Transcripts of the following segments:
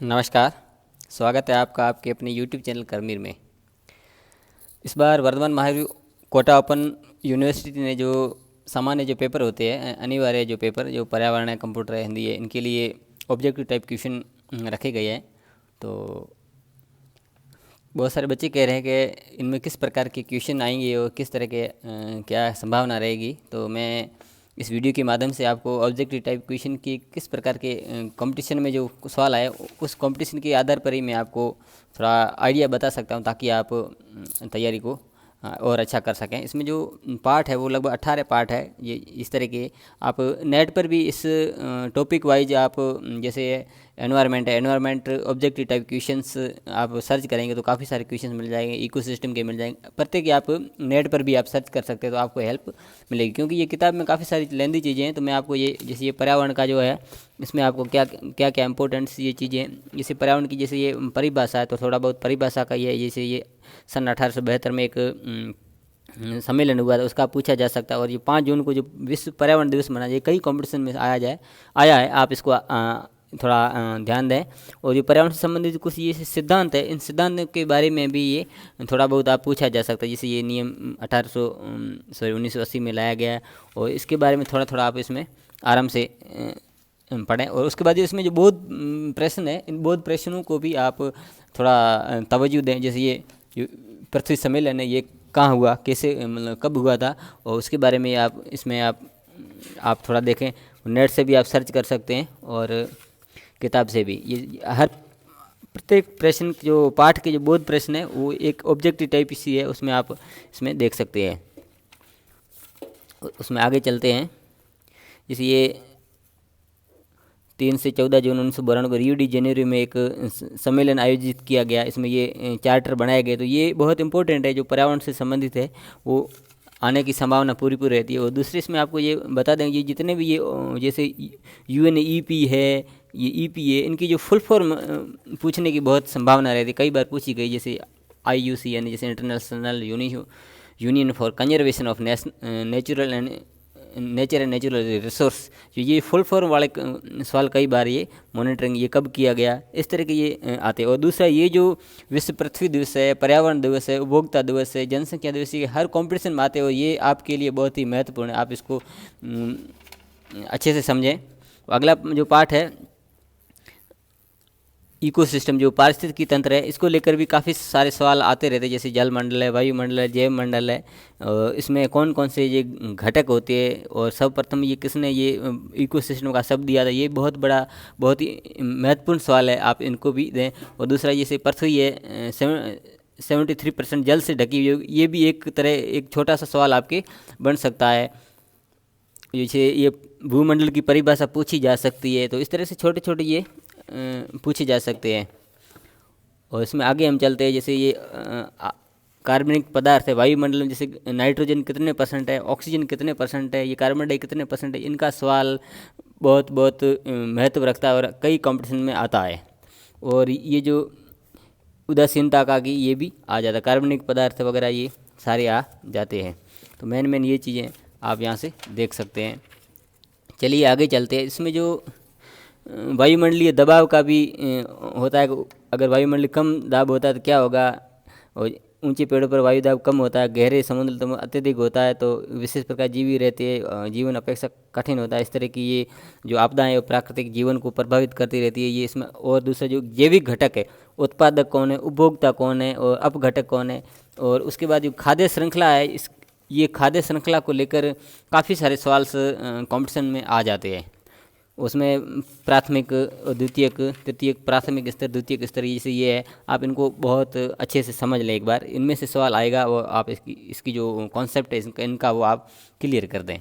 नमस्कार। स्वागत है आपका आपके अपने YouTube चैनल करमीर में। इस बार Varthaman Mahavir quota open university ने जो सामान्य जो पेपर होते हैं, अनिवार्य जो पेपर जो पर्यावरण है, कंप्यूटर है, हिंदी है, इनके लिए ऑब्जेक्टिव टाइप क्वेश्चन रखे गए हैं। तो बहुत सारे बच्चे कह रहे हैं कि इनमें किस प्रकार के क्वेश्चन आएंगे और किस तरह के क्या संभावना रहेगी। तो मैं इस वीडियो के माध्यम से आपको ऑब्जेक्टिव टाइप क्वेश्चन की किस प्रकार के कंपटीशन में जो सवाल आए, उस कंपटीशन के आधार पर ही मैं आपको थोड़ा आइडिया बता सकता हूं, ताकि आप तैयारी को और अच्छा कर सकें। इसमें जो पार्ट है वो लगभग 18 पार्ट है। ये इस तरह के आप नेट पर भी इस टॉपिक वाइज आप जैसे एनवायरनमेंट है, एनवायरनमेंट ऑब्जेक्टिव टाइप क्वेश्चंस आप सर्च करेंगे तो काफ़ी सारे क्वेश्चंस मिल जाएंगे, इकोसिस्टम के मिल जाएंगे। प्रत्येक आप नेट पर भी आप सर्च कर सकते हैं तो आपको हेल्प मिलेगी, क्योंकि ये किताब में काफ़ी सारी लेंदी चीज़ें हैं। तो मैं आपको ये जैसे ये पर्यावरण का जो है, इसमें आपको क्या क्या क्या इंपॉर्टेंट्स ये चीज़ें, जैसे पर्यावरण की जैसे ये परिभाषा है तो थोड़ा बहुत परिभाषा का ये जैसे ये सन 1872 में एक सम्मेलन हुआ था, उसका पूछा जा सकता है। और ये 5 जून को जो विश्व पर्यावरण दिवस मनाया जाए, कई कंपटीशन में आया है। आप इसको थोड़ा ध्यान दें। और ये पर्यावरण से संबंधित कुछ ये सिद्धांत है, इन सिद्धांतों के बारे में भी ये थोड़ा बहुत आप पूछा जा सकता है। जैसे ये नियम 1980 में लाया गया है, और इसके बारे में थोड़ा थोड़ा आप इसमें आराम से पढ़ें। और उसके बाद इसमें जो बौद्ध प्रश्न है, इन बौद्ध प्रश्नों को भी आप थोड़ा तवज्जो दें। जैसे ये पृथ्वी सम्मेलन है, ये कहाँ हुआ, कैसे, मतलब कब हुआ था, और उसके बारे में आप इसमें आप थोड़ा देखें। नेट से भी आप सर्च कर सकते हैं और किताब से भी। ये हर प्रत्येक प्रश्न जो पाठ के जो बौद्ध प्रश्न है वो एक ऑब्जेक्टिव टाइप सी है, उसमें आप इसमें देख सकते हैं। उसमें आगे चलते हैं। जैसे ये 3 से 14 जून 1992 को रियो डी जेनेरो में एक सम्मेलन आयोजित किया गया, इसमें ये चार्टर बनाए गए। तो ये बहुत इंपॉर्टेंट है, जो पर्यावरण से संबंधित है वो आने की संभावना पूरी रहती है। और दूसरे इसमें आपको ये बता दें, ये जितने भी ये जैसे UNEP है, ये EPA, इनकी जो फुल फॉर्म पूछने की बहुत संभावना रहती है, कई बार पूछी गई। जैसे IUCN, जैसे international union for conservation of nature and natural resource, जो ये फुल फॉर्म वाले सवाल कई बार ये मॉनिटरिंग, ये कब किया गया, इस तरह के ये आते हैं। और दूसरा ये जो विश्व पृथ्वी दिवस है, पर्यावरण दिवस है, उपभोक्ता दिवस है, जनसंख्या दिवस, ये हर कंपटीशन में आते हैं और ये आपके लिए बहुत ही महत्वपूर्ण है। आप इसको अच्छे से समझें। अगला जो पार्ट है इकोसिस्टम, जो पारिस्थितिकी तंत्र है, इसको लेकर भी काफ़ी सारे सवाल आते रहते हैं। जैसे जल मंडल है, वायुमंडल है, जैव मंडल है, इसमें कौन कौन से ये घटक होते हैं, और सर्वप्रथम ये किसने ये इकोसिस्टम का शब्द दिया था, ये बहुत बड़ा, बहुत ही महत्वपूर्ण सवाल है, आप इनको भी दें। और दूसरा जैसे पृथ्वी है 73% जल से ढकी हुई, ये भी एक तरह एक छोटा सा सवाल आपके बन सकता है। जैसे ये भूमंडल की परिभाषा पूछी जा सकती है। तो इस तरह से छोटे छोटे ये पूछे जा सकते हैं। और इसमें आगे हम चलते हैं। जैसे ये कार्बनिक पदार्थ है वायुमंडल में, जैसे नाइट्रोजन कितने % है, ऑक्सीजन कितने % है, ये कार्बन डाई कितने % है, इनका सवाल बहुत बहुत महत्व रखता है और कई कंपटीशन में आता है। और ये जो उदासीनता का की ये भी आ जाता है, कार्बनिक पदार्थ वगैरह ये सारे आ जाते हैं। तो मेन ये चीज़ें आप यहाँ से देख सकते हैं। चलिए आगे चलते हैं। इसमें जो वायुमंडलीय दबाव का भी होता है, अगर वायुमंडलीय कम दाब होता है तो क्या होगा, और ऊंचे पेड़ों पर वायु दाब कम होता है, गहरे समुद्र में अत्यधिक होता है, तो विशेष प्रकार जीवी रहते हैं, जीवन अपेक्षा कठिन होता है। इस तरह की ये जो आपदाएं और प्राकृतिक जीवन को प्रभावित करती रहती है ये इसमें। और दूसरा जो जैविक घटक है, उत्पादक कौन है, उपभोक्ता कौन है, और अपघटक कौन है। और उसके बाद जो खाद्य श्रृंखला है, ये खाद्य श्रृंखला को लेकर काफ़ी सारे सवाल कॉम्पिटिशन में आ जाते हैं। उसमें प्राथमिक, द्वितीयक, तृतीयक, प्राथमिक स्तर, द्वितीयक स्तर, जैसे ये है, आप इनको बहुत अच्छे से समझ लें एक बार। इनमें से सवाल आएगा वो आप इसकी जो कॉन्सेप्ट है इनका वो आप क्लियर कर दें।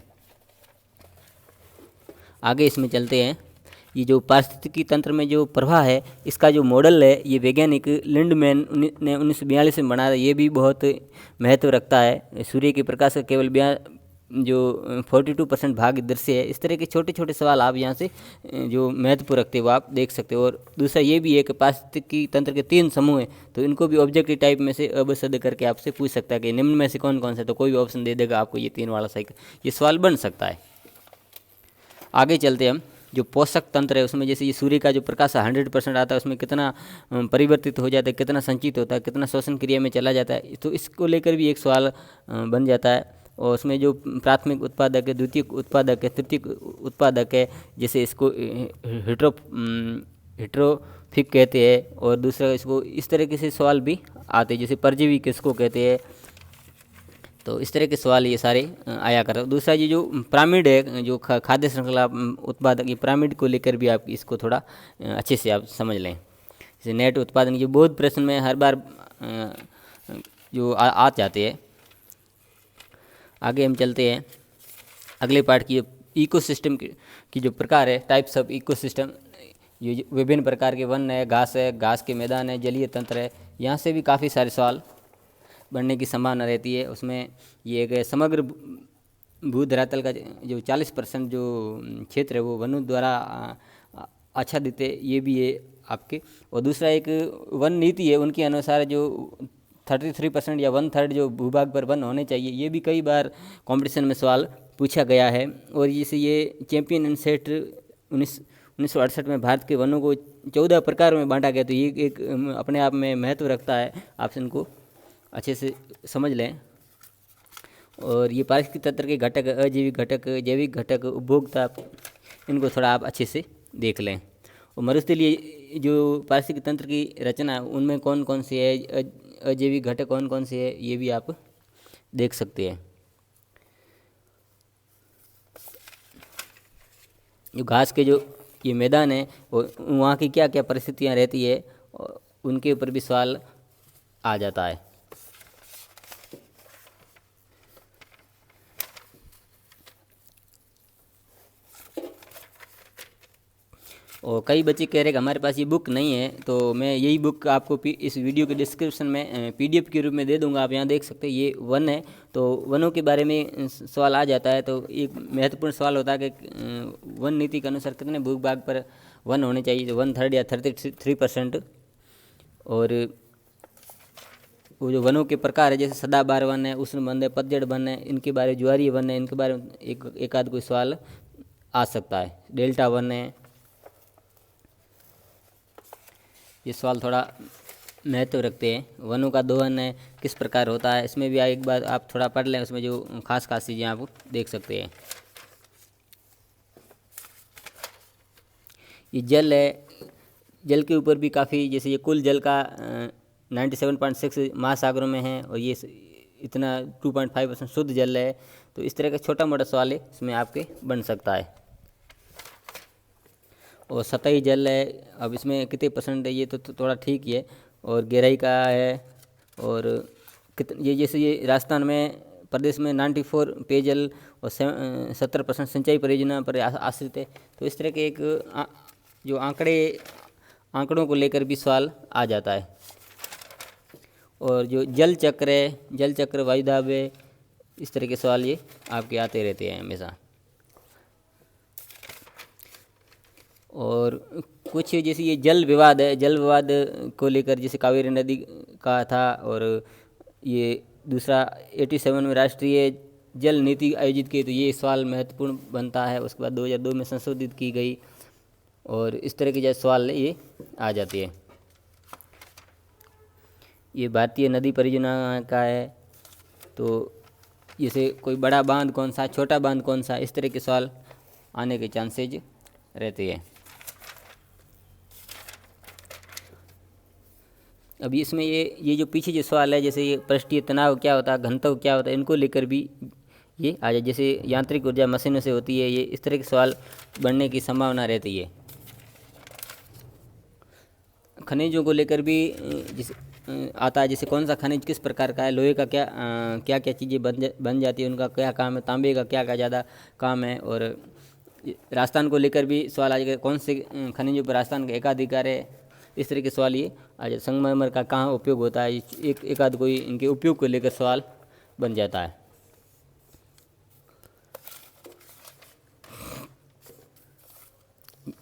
आगे इसमें चलते हैं। ये जो पारिस्थितिकी तंत्र में जो प्रवाह है, इसका जो मॉडल है, ये वैज्ञानिक लिंडमैन ने 1942 में बनाया। ये भी बहुत महत्व रखता है। सूर्य के प्रकाश का केवल 42% भाग इधर से है। इस तरह के छोटे छोटे सवाल आप यहाँ से जो महत्वपूर्ण रखते हो वो आप देख सकते हो। और दूसरा ये भी है कि पारिस्थितिकी तंत्र के 3 समूह हैं, तो इनको भी ऑब्जेक्टिव टाइप में से अबसद करके आपसे पूछ सकता है कि निम्न में से कौन कौन सा, तो कोई भी ऑप्शन दे देगा आपको, ये 3 वाला सही, ये सवाल बन सकता है। आगे चलते हम। जो पोषक तंत्र है उसमें, जैसे ये सूर्य का जो प्रकाश 100% आता है उसमें कितना परिवर्तित हो जाता है, कितना संचित होता है, कितना श्वसन क्रिया में चला जाता है, तो इसको लेकर भी एक सवाल बन जाता है। और उसमें जो प्राथमिक उत्पादक है, द्वितीयक उत्पादक है, तृतीयक उत्पादक है, जैसे इसको हिट्रोफिक कहते हैं, और दूसरा इसको इस तरीके से सवाल भी आते हैं, जैसे परजीवी किसको कहते हैं। तो इस तरह के सवाल ये सारे आया कर। दूसरा ये जो पिरामिड है, जो खाद्य श्रृंखला उत्पादक, ये पिरामिड को लेकर भी आप इसको थोड़ा अच्छे से आप समझ लें। जैसे नेट उत्पादन, जो बहुत प्रश्न में हर बार जो आ जाते हैं। आगे हम चलते हैं अगले पार्ट की, इकोसिस्टम की जो प्रकार है, टाइप्स ऑफ इकोसिस्टम। ये विभिन्न प्रकार के वन है, घास के मैदान है, जलीय तंत्र है, यहाँ से भी काफ़ी सारे सवाल बनने की संभावना रहती है। उसमें ये एक समग्र भू धरातल का जो 40% जो क्षेत्र है वो वनों द्वारा आच्छादित है, ये भी है आपके। और दूसरा एक वन नीति है, उनके अनुसार जो 33% या 1/3 जो भूभाग पर वन होने चाहिए, ये भी कई बार कंपटीशन में सवाल पूछा गया है। और जैसे ये चैंपियन इन सेट 1968 में भारत के वनों को 14 प्रकारों में बांटा गया, तो ये एक अपने आप में महत्व रखता है, आप इनको अच्छे से समझ लें। और ये पारिस्थितिक तंत्र के घटक, अजैविक घटक, जैविक घटक, उपभोक्ता, इनको थोड़ा आप अच्छे से देख लें। और मरुस्थलीय जो पारिस्थितिक तंत्र की रचना है उनमें कौन कौन से है, अजैविक घटक कौन कौन से है, ये भी आप देख सकते हैं। जो घास के जो ये मैदान है वहाँ की क्या क्या परिस्थितियाँ रहती है, उनके ऊपर भी सवाल आ जाता है। और कई बच्चे कह रहे हैं कि हमारे पास ये बुक नहीं है, तो मैं यही बुक आपको इस वीडियो के डिस्क्रिप्शन में PDF के रूप में दे दूंगा, आप यहाँ देख सकते हैं। ये वन है, तो वनों के बारे में सवाल आ जाता है। तो एक महत्वपूर्ण सवाल होता है कि वन नीति के अनुसार कितने भूभाग पर वन होने चाहिए, तो 1/3 या 33%। और वो जो वनों के प्रकार है, जैसे सदाबहार वन है, उष्ण वन है, पतझड़ वन है, इनके बारे में, ज्वारीय वन है, इनके बारे में एक आध कोई सवाल आ सकता है। डेल्टा वन है, ये सवाल थोड़ा महत्व रखते हैं। वनों का दोहन है किस प्रकार होता है, इसमें भी एक बार आप थोड़ा पढ़ लें, उसमें जो खास खास चीज़ें आप देख सकते हैं। ये जल है, जल के ऊपर भी काफ़ी, जैसे ये कुल जल का 97.6 महासागरों में है, और ये इतना 2.5% शुद्ध जल है। तो इस तरह का छोटा मोटा सवाल है इसमें आपके बन सकता है। और सतही जल है, अब इसमें कितने % है, ये तो थोड़ा ठीक ही है। और गहराई का है, और ये जैसे ये राजस्थान में प्रदेश में 94 पेयजल और 70% सिंचाई परियोजना पर आश्रित है। तो इस तरह के एक जो आंकड़ों को लेकर भी सवाल आ जाता है। और जो जल चक्र है, जल चक्र, वायुदाब है, इस तरह के सवाल ये आपके आते रहते हैं हमेशा। और कुछ जैसे ये जल विवाद है, जल विवाद को लेकर, जैसे कावेरी नदी का था, और ये दूसरा 87 में राष्ट्रीय जल नीति आयोजित की, तो ये सवाल महत्वपूर्ण बनता है। उसके बाद 2002 में संशोधित की गई, और इस तरह के जैसे सवाल ये आ जाती है। ये भारतीय नदी परियोजना का है, तो जैसे कोई बड़ा बांध कौन सा, छोटा बांध कौन सा, इस तरह के सवाल आने के चांसेज रहते हैं। अभी इसमें ये जो पीछे जो सवाल है, जैसे ये पृष्ठीय तनाव क्या होता है, घनत्व क्या होता है, इनको लेकर भी ये आ जाए। जैसे यांत्रिक ऊर्जा मशीनों से होती है, ये इस तरह के सवाल बनने की संभावना रहती है। खनिजों को लेकर भी जिस आता है, जैसे कौन सा खनिज किस प्रकार का है, लोहे का क्या क्या चीज़ें बन जाती है, उनका क्या काम है, तांबे का क्या ज़्यादा काम है। और राजस्थान को लेकर भी सवाल आ जाएगा, कौन से खनिजों पर राजस्थान का एकाधिकार है, इस तरह के सवाल ये आज संगमरमर का कहाँ उपयोग होता है, एक आध कोई इनके उपयोग को लेकर सवाल बन जाता है।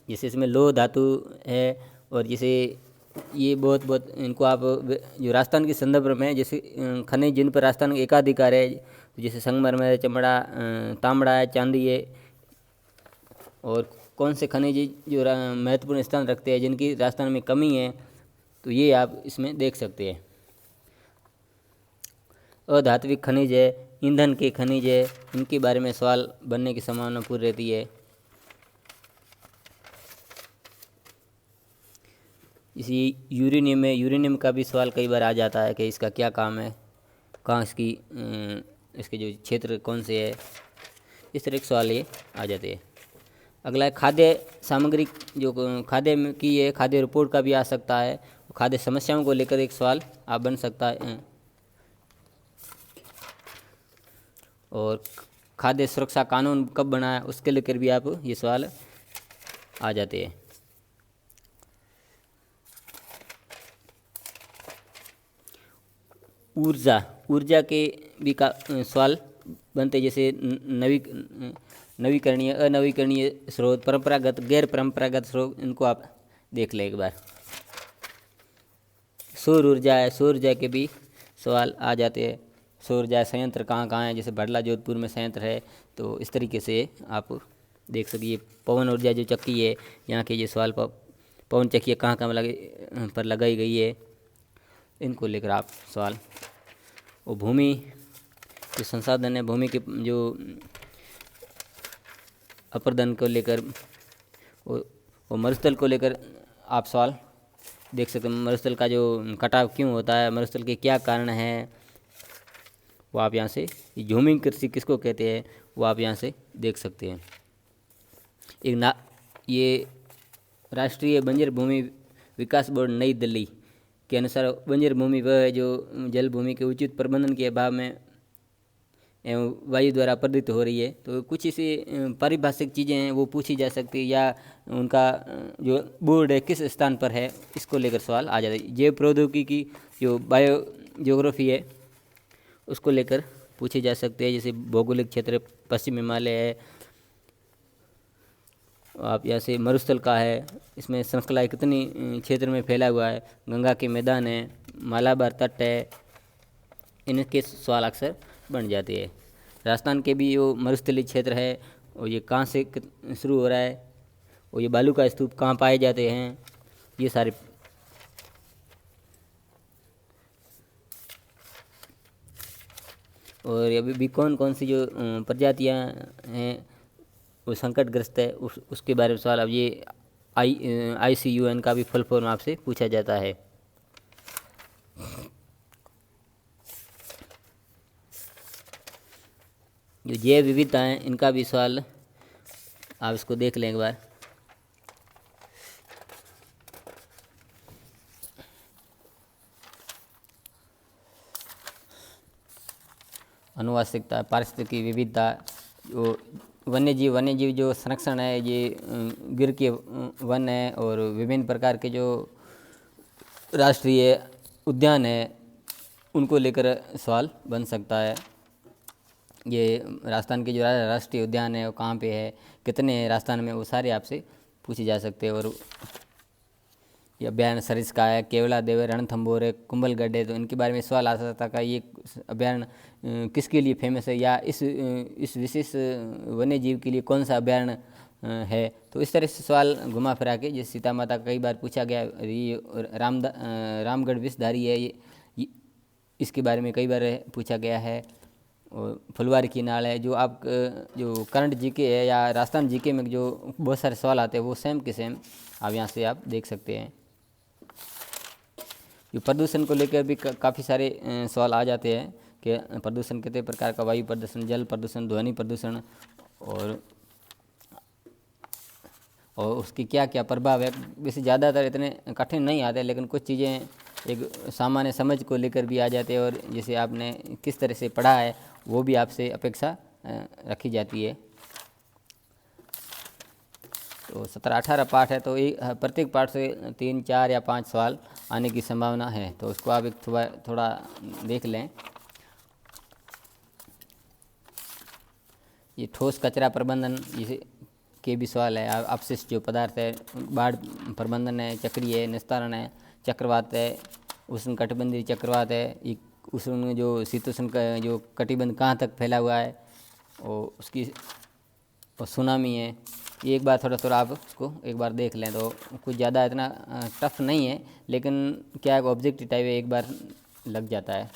जैसे इसमें लोह धातु है, और जैसे ये बहुत इनको आप जो राजस्थान के संदर्भ में, जैसे खनिज जिन पर राजस्थान का एकाधिकार है, जैसे संगमरमर है, चमड़ा, तांबड़ा है, चांदी है, और कौन से खनिज जो महत्वपूर्ण स्थान रखते हैं, जिनकी राजस्थान में कमी है, तो ये आप इसमें देख सकते हैं। अधात्विक खनिज है, ईंधन के खनिज है, इनके बारे में सवाल बनने की संभावना पूरी रहती है। इसी यूरेनियम में, यूरेनियम का भी सवाल कई बार आ जाता है कि इसका क्या काम है, कहाँ इसके जो क्षेत्र कौन से है, इस तरह के सवाल ये आ जाते हैं। अगला है खाद्य सामग्री, जो खाद्य की है, खाद्य रिपोर्ट का भी आ सकता है। खाद्य समस्याओं को लेकर एक सवाल आप बन सकता है। और खाद्य सुरक्षा कानून कब बना है, उसके लेकर भी आप ये सवाल आ जाते हैं। ऊर्जा के भी का सवाल बनते, जैसे नवीकरणीय, अनवीकरणीय स्रोत, परंपरागत, गैर परंपरागत स्रोत, इनको आप देख लें एक बार। सौर ऊर्जा है, सौर ऊर्जा के भी सवाल आ जाते हैं। सौर ऊर्जा संयंत्र कहाँ कहाँ है, जैसे भडला जोधपुर में संयंत्र है, तो इस तरीके से आप देख सकिए। पवन ऊर्जा जो चक्की है, यहाँ के ये सवाल पवन चक्की कहाँ कहाँ पर लगाई गई है, इनको लेकर आप सवाल। और भूमि जो संसाधन है, भूमि के जो अपर्दन को लेकर और मरुस्थल को लेकर आप सवाल देख सकते हैं। मरुस्थल का जो कटाव क्यों होता है, मरुस्थल के क्या कारण हैं, वो आप यहाँ से, झूमिंग कृषि किसको कहते हैं, वो आप यहाँ से देख सकते हैं। ये राष्ट्रीय बंजर भूमि विकास बोर्ड नई दिल्ली के अनुसार बंजर भूमि वह है जो जल भूमि के उचित प्रबंधन के अभाव में एवं वायु द्वारा प्रदूषित हो रही है। तो कुछ ऐसी पारिभाषिक चीज़ें हैं वो पूछी जा सकती है, या उनका जो बोर्ड है किस स्थान पर है, इसको लेकर सवाल आ जाता है। जैव प्रौद्योगिकी जो बायो जियोग्राफी है, उसको लेकर पूछे जा सकते हैं। जैसे भौगोलिक क्षेत्र पश्चिम हिमालय है, आप यहाँ से मरुस्थल का है, इसमें श्रृंखलाएँ कितनी क्षेत्र में फैला हुआ है, गंगा के मैदान है, मालाबार तट है, इनके सवाल अक्सर बन जाते हैं। राजस्थान के भी जो मरुस्थलीय क्षेत्र है, और ये कहाँ से शुरू हो रहा है, और ये बालू का स्तूप कहाँ पाए जाते हैं, ये सारे। और अभी भी कौन कौन सी जो प्रजातियाँ हैं वो संकटग्रस्त है, उसके बारे में सवाल। अब ये IUCN का भी फुल फॉर्म आपसे पूछा जाता है। जो जैव विविधता है, इनका भी सवाल आप इसको देख लें एक बार। आनुवांशिकता, पारिस्थितिकी विविधता, जो वन्य जीव जो संरक्षण है, ये गिर के वन है, और विभिन्न प्रकार के जो राष्ट्रीय उद्यान है, उनको लेकर सवाल बन सकता है। ये राजस्थान के जो राष्ट्रीय उद्यान है वो कहाँ पे है, कितने हैं राजस्थान में, वो सारे आपसे पूछे जा सकते हैं। और ये अभ्यारण्य सरिस्का है, केवला देव है, रणथंभौर है, कुंभलगढ़ है, तो इनके बारे में सवाल आ सकता था ये अभ्यारण्य किसके लिए फेमस है, या इस विशेष वन्य जीव के लिए कौन सा अभ्यारण्य है। तो इस तरह से सवाल घुमा फिरा के, जैसे सीता माता कई बार पूछा गया, ये रामगढ़ विषधारी है, ये इसके बारे में कई बार पूछा गया है। और फुलवारी की नाल है, जो आप जो करंट जीके है या राजस्थान जीके में जो बहुत सारे सवाल आते हैं, वो सेम के सेम आप यहाँ से आप देख सकते हैं। जो प्रदूषण को लेकर भी काफ़ी सारे सवाल आ जाते हैं कि प्रदूषण कितने प्रकार का, वायु प्रदूषण, जल प्रदूषण, ध्वनि प्रदूषण, और उसकी क्या क्या प्रभाव है। वैसे ज़्यादातर इतने कठिन नहीं आते, लेकिन कुछ चीज़ें एक सामान्य समझ को लेकर भी आ जाते हैं, और जैसे आपने किस तरह से पढ़ा है वो भी आपसे अपेक्षा रखी जाती है। तो 17-18 पाठ है, तो प्रत्येक पाठ से 3, 4 या 5 सवाल आने की संभावना है, तो उसको आप एक थोड़ा देख लें। ये ठोस कचरा प्रबंधन इसे के भी सवाल है। अपशिष्ट जो पदार्थ है, बाढ़ प्रबंधन है, चक्रीय निस्तारण है, चक्रवात है, उष्ण कटिबंधीय चक्रवात है, उष्ण जो शीतोष्ण का जो कटिबंध कहाँ तक फैला हुआ है, और उसकी और सुनामी है। ये एक बार थोड़ा थोड़ा आप उसको एक बार देख लें तो कुछ ज़्यादा इतना टफ नहीं है, लेकिन क्या है ऑब्जेक्टिव टाइप है, एक बार लग जाता है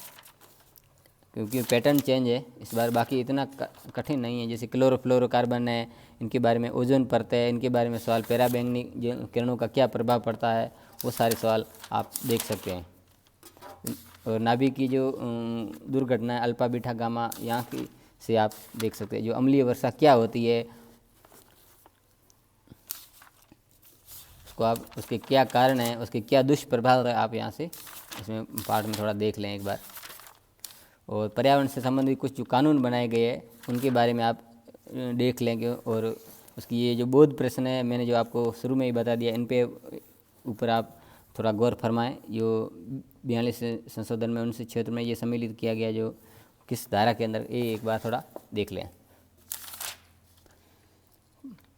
क्योंकि पैटर्न चेंज है इस बार। बाकी इतना कठिन नहीं है। जैसे क्लोरोफ्लोरोकार्बन है, इनके बारे में, ओजोन परत है, इनके बारे में सवाल, पराबैंगनी किरणों का क्या प्रभाव पड़ता है, वो सारे सवाल आप देख सकते हैं। और नाभिक की जो दुर्घटना है अल्फा बीटा गामा, यहाँ की से आप देख सकते हैं। जो अम्लीय वर्षा क्या होती है उसको आप, उसके क्या कारण है, उसके क्या दुष्प्रभाव है, आप यहाँ से इसमें पार्ट में थोड़ा देख लें एक बार। और पर्यावरण से संबंधित कुछ जो कानून बनाए गए हैं उनके बारे में आप देख लेंगे। और उसकी ये जो बोध प्रश्न है मैंने जो आपको शुरू में ही बता दिया, इन पे ऊपर आप थोड़ा गौर फरमाएं। जो 42 संशोधन में 19 क्षेत्र में ये सम्मिलित किया गया जो किस धारा के अंदर, ये एक बार थोड़ा देख लें।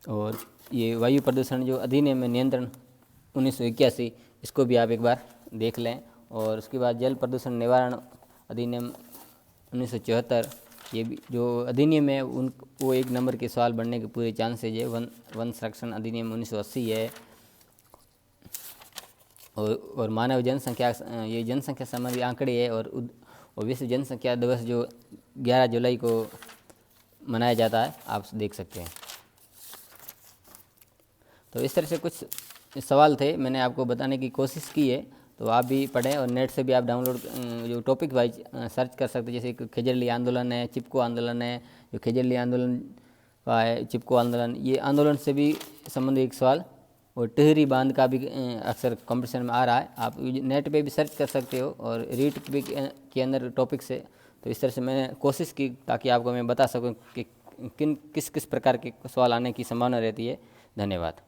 और ये वायु प्रदूषण जो अधिनियम में नियंत्रण 1981, इसको भी आप एक बार देख लें। और उसके बाद जल प्रदूषण निवारण अधिनियम 1974, ये भी जो अधिनियम है उन वो 1 नंबर के सवाल बनने के पूरे चांसेज है। वन संरक्षण अधिनियम 1980 है। और मानव जनसंख्या, ये जनसंख्या संबंधी आंकड़े है। और विश्व जनसंख्या दिवस जो 11 जुलाई को मनाया जाता है, आप देख सकते हैं। तो इस तरह से कुछ सवाल थे, मैंने आपको बताने की कोशिश की है। तो आप भी पढ़ें और नेट से भी आप डाउनलोड जो टॉपिक वाइज सर्च कर सकते हैं। जैसे खेजरली आंदोलन है, चिपको आंदोलन है, जो खेजरली आंदोलन का है, चिपको आंदोलन, ये आंदोलन से भी संबंधित एक सवाल। और टिहरी बांध का भी अक्सर कंपटीशन में आ रहा है, आप नेट पे भी सर्च कर सकते हो। और रीट भी के अंदर टॉपिक से। तो इस तरह से मैंने कोशिश की ताकि आपको मैं बता सकूं कि किस किस प्रकार के सवाल आने की संभावना रहती है। धन्यवाद।